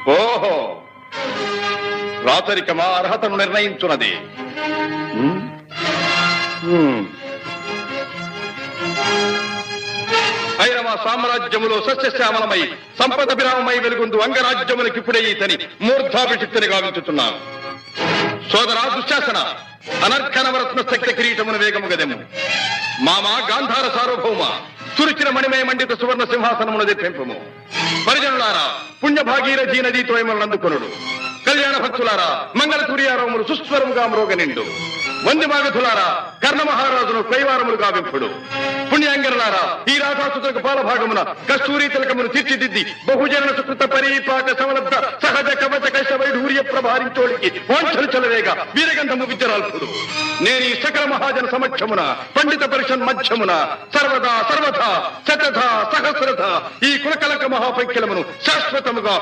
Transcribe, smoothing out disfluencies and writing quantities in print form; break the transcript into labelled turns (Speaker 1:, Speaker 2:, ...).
Speaker 1: ఓహో, రాచరికమా అర్హతను నిర్ణయించున్నది. ఐరవ సామ్రాజ్యములో సస్యశ్యామలమై సంపద విరామమై వెలుగుందు అంగరాజ్యములకి ఇప్పుడే ఈతని మూర్ధాభిషిక్తిని గావించుతున్నాను. సోదరా దుశ్శాసన, అనర్ఘనవరత్న శక్తి కిరీటమును వేగము గదెము. మామా గాంధార సార్వభౌమ, చురిచిన మణిమయ మండిత సువర్ణ సింహాసనమును తెప్పింపము. పరిజనులారా, పుణ్యభాగీరథీ నదీ తోయములను అందుకొనుడు. కళ్యాణ భక్తులారా, మంగళ తుర్యారములు సుస్వరముగా మ్రోగనిండు. వంది మాగధులారా, కర్ణ మహారాజును కైవారములు గావింపుడు. పుణ్యాంగనులారా, ఈ రాధాసుతులకు పాలభాగమున కస్తూరి తిలకమును తీర్చిదిద్ది బహుజన సుకృత పరీపాక సమలబ్ధ సహజ కవచ కైశ వైఢూర్య ప్రభారించోడికి వాంఛలు చలవేగా వీరగంధము విద్యరాల్పుడు. నేను ఈ సకల మహాజన సమక్షమున పండిత పరిషన్ మధ్యమున సర్వదా సర్వథా శతధ సహస్రథ ఈ కులకలక మహాపైక్యలమును శాశ్వతముగా